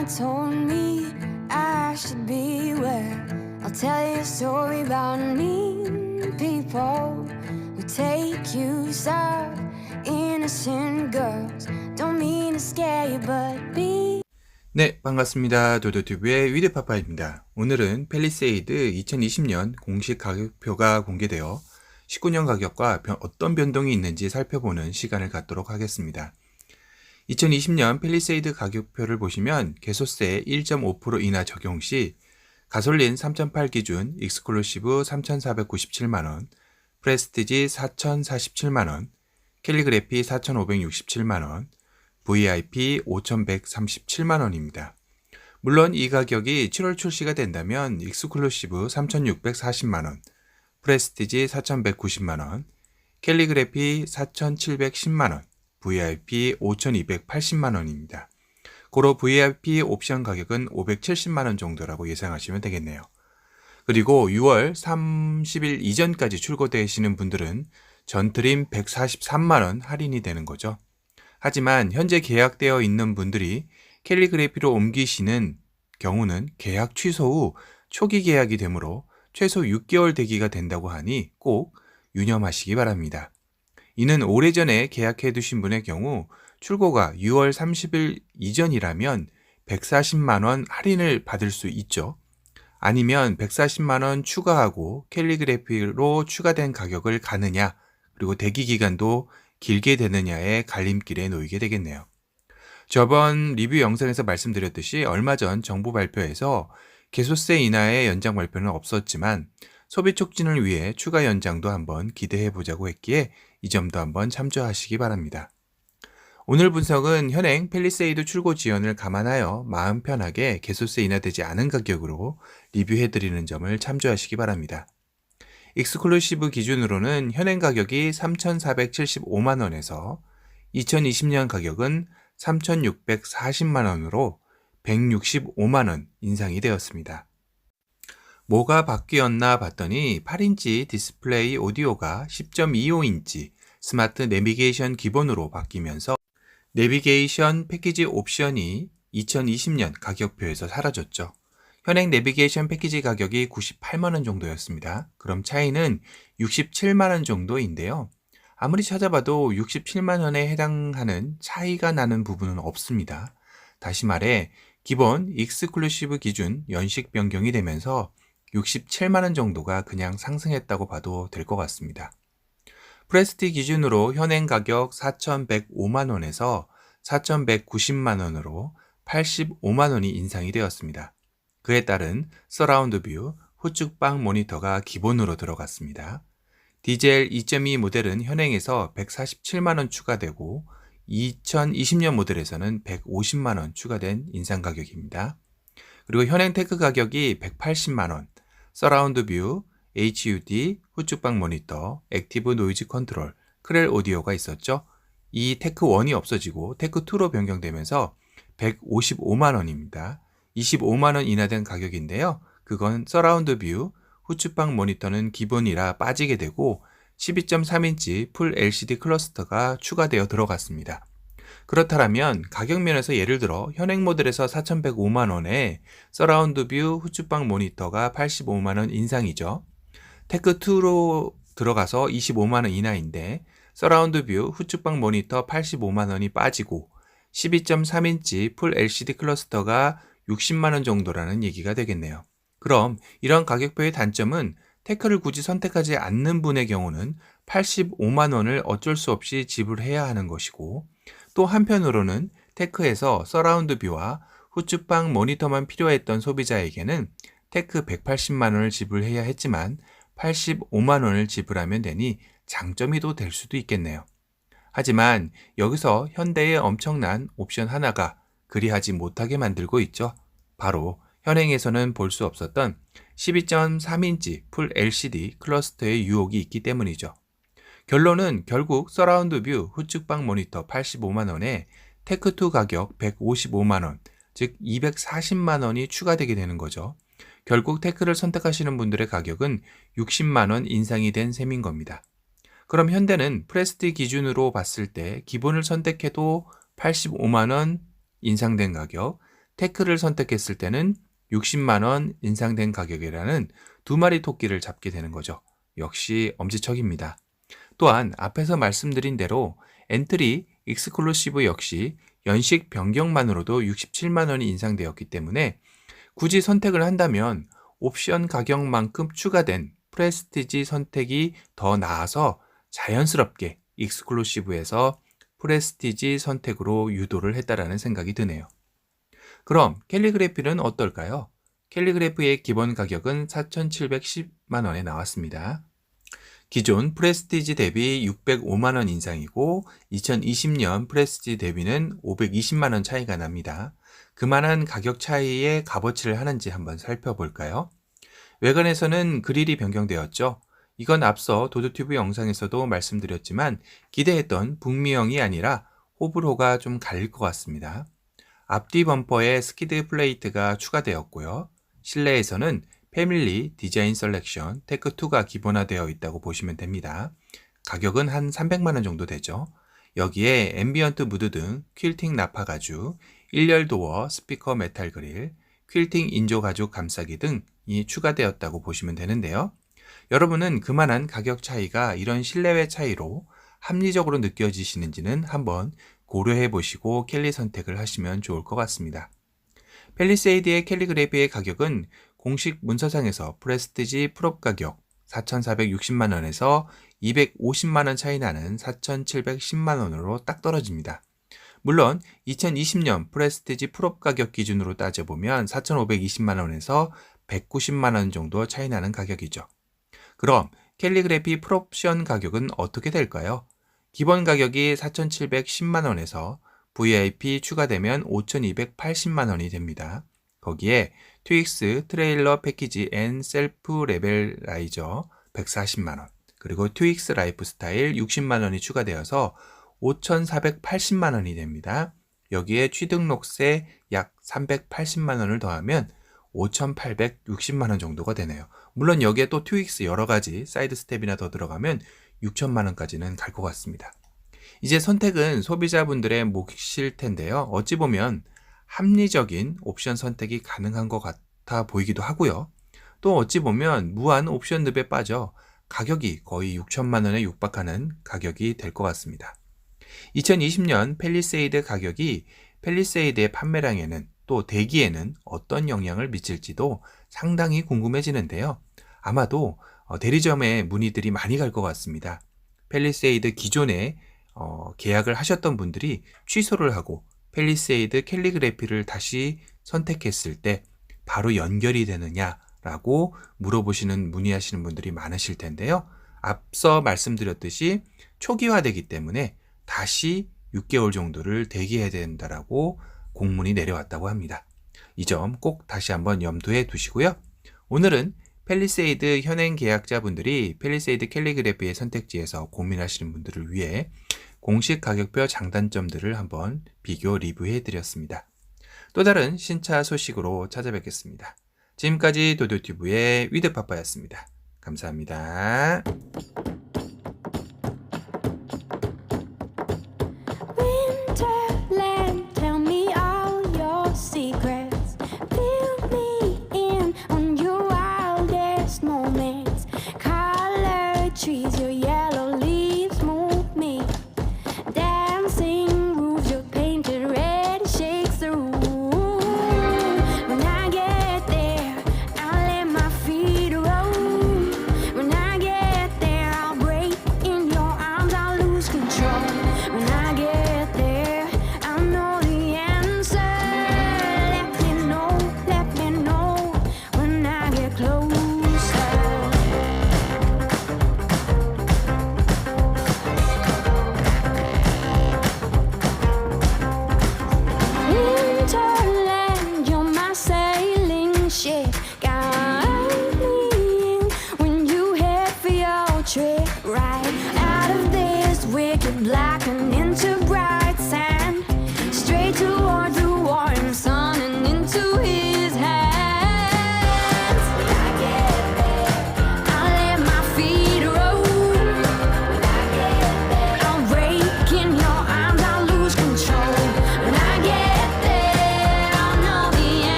Mama told me I should beware. I'll tell you a story about mean people who take use of innocent girls. Don't mean to scare you, but be. 네, 반갑습니다. 도도튜브의 위드파파입니다. 오늘은 팰리세이드 2020년 공식 가격표가 공개되어 19년 가격과 어떤 변동이 있는지 살펴보는 시간을 갖도록 하겠습니다. 2020년 팰리세이드 가격표를 보시면 개소세 1.5% 인하 적용 시 가솔린 3.8 기준 익스클루시브 3,497만원, 프레스티지 4,047만원, 캘리그래피 4,567만원, VIP 5,137만원입니다. 물론 이 가격이 7월 출시가 된다면 익스클루시브 3,640만원, 프레스티지 4,190만원, 캘리그래피 4,710만원, VIP 5,280만원입니다. 고로 VIP 옵션 가격은 570만원 정도라고 예상하시면 되겠네요. 그리고 6월 30일 이전까지 출고되시는 분들은 전트림 143만원 할인이 되는 거죠. 하지만 현재 계약되어 있는 분들이 캘리그래피로 옮기시는 경우는 계약 취소 후 초기 계약이 되므로 최소 6개월 대기가 된다고 하니 꼭 유념하시기 바랍니다. 이는 오래전에 계약해 두신 분의 경우 출고가 6월 30일 이전이라면 140만원 할인을 받을 수 있죠. 아니면 140만원 추가하고 캘리그래피로 추가된 가격을 가느냐, 그리고 대기 기간도 길게 되느냐의 갈림길에 놓이게 되겠네요. 저번 리뷰 영상에서 말씀드렸듯이 얼마 전 정부 발표에서 개소세 인하의 연장 발표는 없었지만 소비 촉진을 위해 추가 연장도 한번 기대해 보자고 했기에 이 점도 한번 참조하시기 바랍니다. 오늘 분석은 현행 팰리세이드 출고 지연을 감안하여 마음 편하게 개소세 인하되지 않은 가격으로 리뷰해 드리는 점을 참조하시기 바랍니다. 익스클루시브 기준으로는 현행 가격이 3,475만원에서 2020년 가격은 3,640만원으로 165만원 인상이 되었습니다. 뭐가 바뀌었나 봤더니 8인치 디스플레이 오디오가 10.25인치 스마트 내비게이션 기본으로 바뀌면서 내비게이션 패키지 옵션이 2020년 가격표에서 사라졌죠. 현행 내비게이션 패키지 가격이 98만원 정도였습니다. 그럼 차이는 67만원 정도인데요. 아무리 찾아봐도 67만원에 해당하는 차이가 나는 부분은 없습니다. 다시 말해 기본 익스클루시브 기준 연식 변경이 되면서 67만원 정도가 그냥 상승했다고 봐도 될 것 같습니다. 프레스티 기준으로 현행 가격 4,105만원에서 4,190만원으로 85만원이 인상이 되었습니다. 그에 따른 서라운드 뷰, 후측방 모니터가 기본으로 들어갔습니다. 디젤 2.2 모델은 현행에서 147만원 추가되고 2020년 모델에서는 150만원 추가된 인상 가격입니다. 그리고 현행 테크 가격이 180만원, 서라운드 뷰, HUD, 후측방 모니터, 액티브 노이즈 컨트롤, 크렐 오디오가 있었죠. 이 테크1이 없어지고 테크2로 변경되면서 155만원입니다. 25만원 인하된 가격인데요. 그건 서라운드 뷰, 후측방 모니터는 기본이라 빠지게 되고 12.3인치 풀 LCD 클러스터가 추가되어 들어갔습니다. 그렇다면 가격 면에서 예를 들어 현행 모델에서 4,105만원에 서라운드 뷰, 후측방 모니터가 85만원 인상이죠. 테크2로 들어가서 25만원 인하인데 서라운드 뷰, 후측방 모니터 85만원이 빠지고 12.3인치 풀 LCD 클러스터가 60만원 정도라는 얘기가 되겠네요. 그럼 이런 가격표의 단점은 테크를 굳이 선택하지 않는 분의 경우는 85만원을 어쩔 수 없이 지불해야 하는 것이고, 또 한편으로는 테크에서 서라운드 뷰와 후측방 모니터만 필요했던 소비자에게는 테크 180만원을 지불해야 했지만 85만원을 지불하면 되니 장점이 또 될 수도 있겠네요. 하지만 여기서 현대의 엄청난 옵션 하나가 그리하지 못하게 만들고 있죠. 바로 현행에서는 볼 수 없었던 12.3인치 풀 LCD 클러스터의 유혹이 있기 때문이죠. 결론은 결국 서라운드 뷰 후측방 모니터 85만원에 테크2 가격 155만원, 즉 240만원이 추가되게 되는 거죠. 결국 테크를 선택하시는 분들의 가격은 60만원 인상이 된 셈인 겁니다. 그럼 현대는 프레스티 기준으로 봤을 때 기본을 선택해도 85만원 인상된 가격, 테크를 선택했을 때는 60만원 인상된 가격이라는 두 마리 토끼를 잡게 되는 거죠. 역시 엄지척입니다. 또한 앞에서 말씀드린 대로 엔트리 익스클루시브 역시 연식 변경만으로도 67만원이 인상되었기 때문에 굳이 선택을 한다면 옵션 가격만큼 추가된 프레스티지 선택이 더 나아서 자연스럽게 익스클루시브에서 프레스티지 선택으로 유도를 했다라는 생각이 드네요. 그럼 캘리그래피는 어떨까요? 캘리그래피의 기본 가격은 4,710만원에 나왔습니다. 기존 프레스티지 대비 605만원 인상이고 2020년 프레스티지 대비는 520만원 차이가 납니다. 그만한 가격 차이에 값어치를 하는지 한번 살펴볼까요? 외관에서는 그릴이 변경되었죠. 이건 앞서 도드튜브 영상에서도 말씀드렸지만 기대했던 북미형이 아니라 호불호가 좀 갈릴 것 같습니다. 앞뒤 범퍼에 스키드 플레이트가 추가되었고요. 실내에서는 패밀리 디자인 셀렉션 테크2가 기본화되어 있다고 보시면 됩니다. 가격은 한 300만원 정도 되죠. 여기에 앰비언트 무드 등 퀼팅 나파 가죽, 일렬 도어, 스피커 메탈 그릴, 퀼팅 인조 가죽 감싸기 등이 추가되었다고 보시면 되는데요. 여러분은 그만한 가격 차이가 이런 실내외 차이로 합리적으로 느껴지시는지는 한번 고려해 보시고 캘리 선택을 하시면 좋을 것 같습니다. 팰리세이드의 캘리그래피의 가격은 공식 문서상에서 프레스티지 풀업 가격 4,460만원에서 250만원 차이 나는 4,710만원으로 딱 떨어집니다. 물론 2020년 프레스티지 풀업 가격 기준으로 따져보면 4,520만원에서 190만원 정도 차이 나는 가격이죠. 그럼 캘리그래피 풀옵션 가격은 어떻게 될까요? 기본 가격이 4,710만원에서 VIP 추가되면 5,280만원이 됩니다. 거기에 트윅스 트레일러 패키지 앤 셀프 레벨라이저 140만원, 그리고 트윅스 라이프 스타일 60만원이 추가되어서 5,480만원이 됩니다. 여기에 취등록세 약 380만원을 더하면 5,860만원 정도가 되네요. 물론 여기에 또 트윅스 여러가지 사이드 스텝이나 더 들어가면 6천만원까지는 갈 것 같습니다. 이제 선택은 소비자분들의 몫일 텐데요. 어찌 보면 합리적인 옵션 선택이 가능한 것 같아 보이기도 하고요. 또 어찌 보면 무한 옵션 늪에 빠져 가격이 거의 6천만원에 육박하는 가격이 될 것 같습니다. 2020년 팰리세이드 가격이 팰리세이드의 판매량에는 또 대기에는 어떤 영향을 미칠지도 상당히 궁금해지는데요. 아마도 대리점에 문의들이 많이 갈 것 같습니다. 팰리세이드 기존에 계약을 하셨던 분들이 취소를 하고 팰리세이드 캘리그래피를 다시 선택했을 때 바로 연결이 되느냐라고 물어보시는 문의하시는 분들이 많으실 텐데요. 앞서 말씀드렸듯이 초기화되기 때문에 다시 6개월 정도를 대기해야 된다라고 공문이 내려왔다고 합니다. 이 점 꼭 다시 한번 염두에 두시고요. 오늘은 팰리세이드 현행 계약자분들이 팰리세이드 캘리그래피의 선택지에서 고민하시는 분들을 위해 공식 가격표 장단점들을 한번 비교 리뷰해 드렸습니다. 또 다른 신차 소식으로 찾아뵙겠습니다. 지금까지 도도튜브의 위드파파였습니다. 감사합니다.